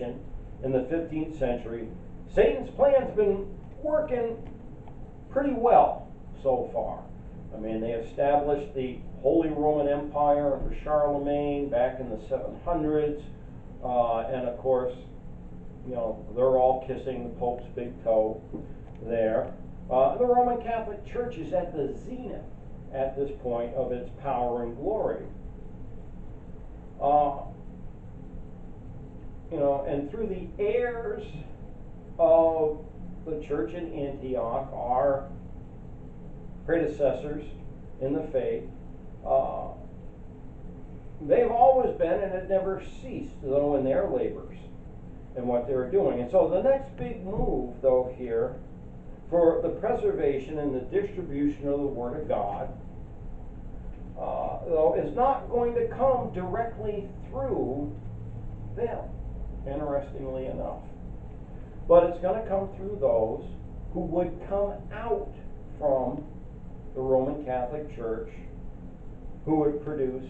in the 15th century, Satan's plan's been working pretty well so far. I mean, they established the Holy Roman Empire under Charlemagne back in the 700s, and of course, you know, they're all kissing the Pope's big toe there. The Roman Catholic Church is at the zenith at this point of its power and glory. You know, and through the heirs of the church in Antioch, our predecessors in the faith, they've always been and had never ceased, though, in their labors and what they were doing. And so the next big move, though, here for the preservation and the distribution of the Word of God, though, is not going to come directly through them, interestingly enough. But it's going to come through those who would come out from the Roman Catholic Church, who would produce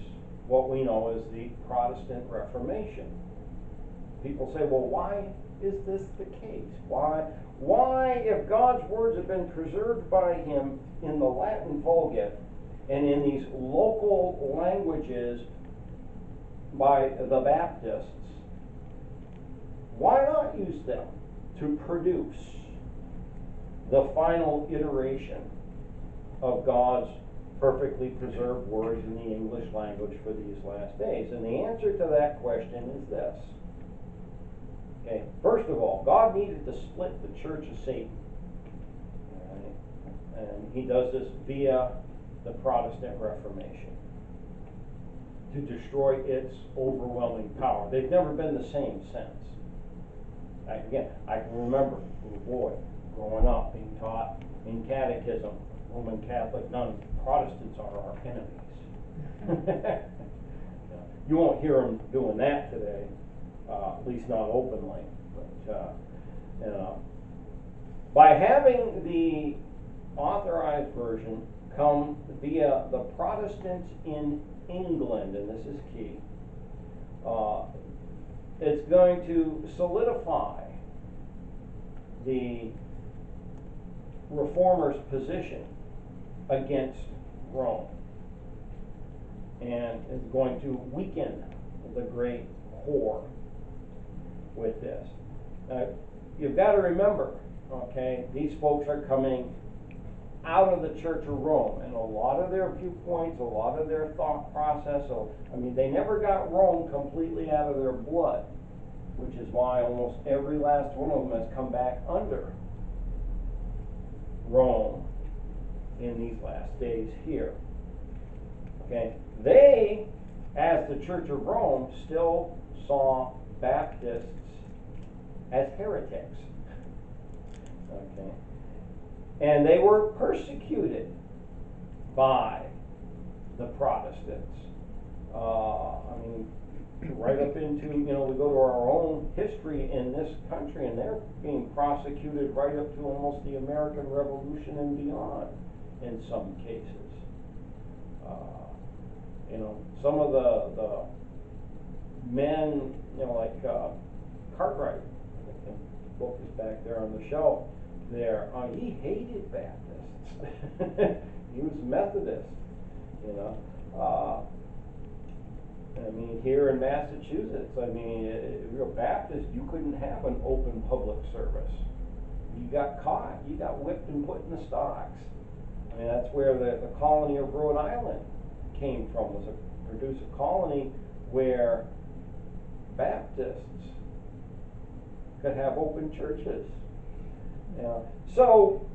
what we know as the Protestant Reformation. People say, well, why is this the case? Why, if God's words have been preserved by him in the Latin Vulgate and in these local languages by the Baptists, why not use them to produce the final iteration of God's perfectly preserved words in the English language for these last days? And the answer to that question is this. Okay, first of all, God needed to split the church of Satan. Right? And he does this via the Protestant Reformation to destroy its overwhelming power. They've never been the same since. I can remember, as a boy, growing up, being taught in catechism, Roman Catholic nuns, Protestants are our enemies. You won't hear them doing that today, at least not openly. But by having the authorized version come via the Protestants in England, and this is key, it's going to solidify the Reformers' position against Rome, and is going to weaken the great core with this. You've got to remember, okay, these folks are coming out of the Church of Rome, and a lot of their viewpoints, a lot of their thought process, I mean, they never got Rome completely out of their blood, which is why almost every last one of them has come back under Rome in these last days here. Okay, they, as the Church of Rome, still saw Baptists as heretics. Okay. And they were persecuted by the Protestants. I mean, right up into, we go to our own history in this country, and they're being prosecuted right up to almost the American Revolution and beyond in some cases. Some of the men, like Cartwright, the book is back there on the shelf there, he hated Baptists. He was Methodist, I mean, here in Massachusetts, if you're a Baptist, you couldn't have an open public service. You got caught, you got whipped and put in the stocks. I mean, that's where the colony of Rhode Island came from, was to produce a colony where Baptists could have open churches. So,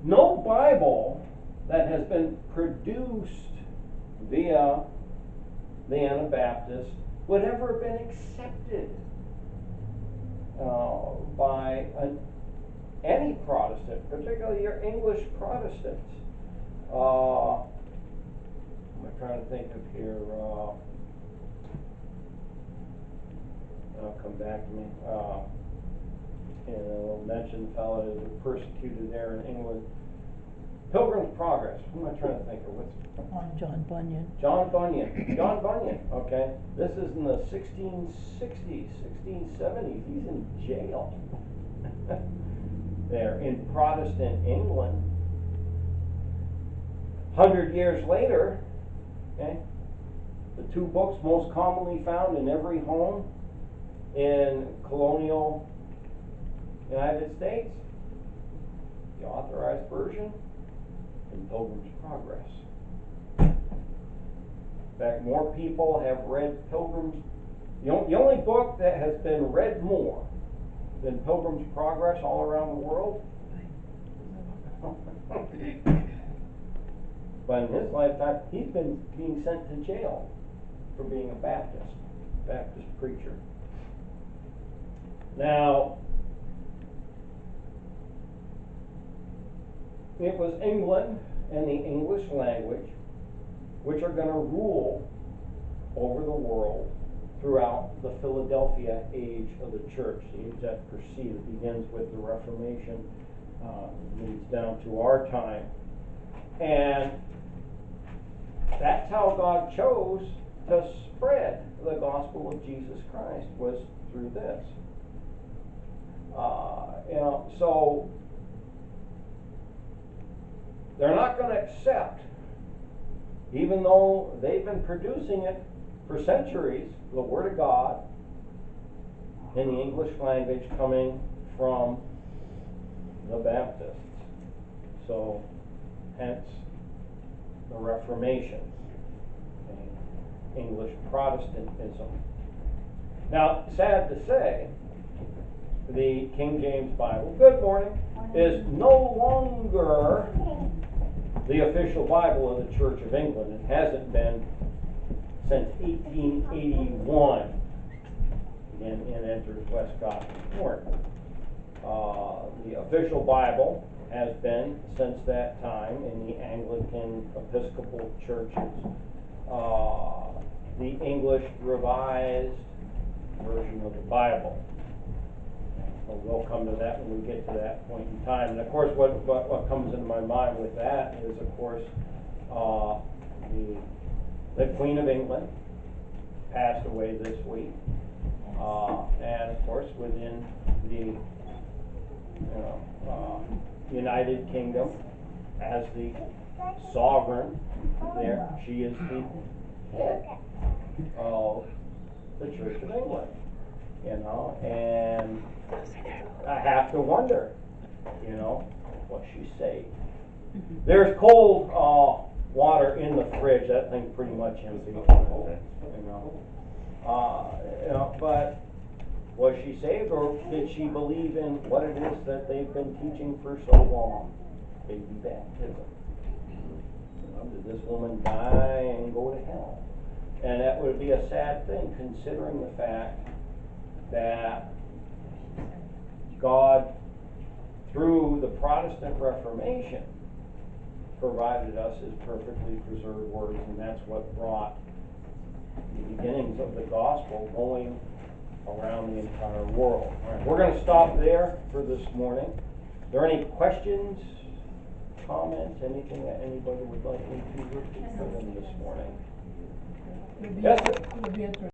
no Bible that has been produced via the Anabaptists would ever have been accepted by any Protestant, particularly your English Protestants. I'm trying to think of here. It'll come back to me. And I'll mention the fellow that was persecuted there in England. Pilgrim's Progress. Who am I trying to think of? What's John Bunyan. John Bunyan. John Bunyan, okay. This is in the 1660s, 1670s. He's in jail there in Protestant England. 100 years later, okay, the two books most commonly found in every home in colonial United States, the Authorized Version and Pilgrim's Progress. In fact, more people have read Pilgrim's. The only book that has been read more than Pilgrim's Progress all around the world. But in his lifetime, he's been being sent to jail for being a Baptist preacher. Now, it was England and the English language which are going to rule over the world throughout the Philadelphia age of the church, the age that preceded, begins with the Reformation, leads down to our time. And that's how God chose to spread the gospel of Jesus Christ, was through this. So they're not going to accept, even though they've been producing it for centuries, the Word of God in the English language coming from the Baptists. So, hence the Reformation, English Protestantism. Now, sad to say, the King James Bible, good morning, is no longer the official Bible of the Church of England. It hasn't been since 1881 in Edward Westcott's report. The official Bible has been, since that time, in the Anglican Episcopal churches, the English Revised Version of the Bible. We'll come to that when we get to that point in time. And of course, what comes into my mind with that is, of course, the Queen of England passed away this week, and of course, within the United Kingdom, as the sovereign there, she is the head of the Church of England. And I have to wonder, what she saved. There's cold water in the fridge. That thing's pretty much empty. But was she saved, or did she believe in what it is that they've been teaching for so long? Baby baptism. Did this woman die and go to hell? And that would be a sad thing, considering the fact that God, through the Protestant Reformation, provided us His perfectly preserved words, and that's what brought the beginnings of the gospel going around the entire world. All right, we're going to stop there for this morning. Are there any questions, comments, anything that anybody would like me to repeat for them this morning? Yes, sir. You'll be interested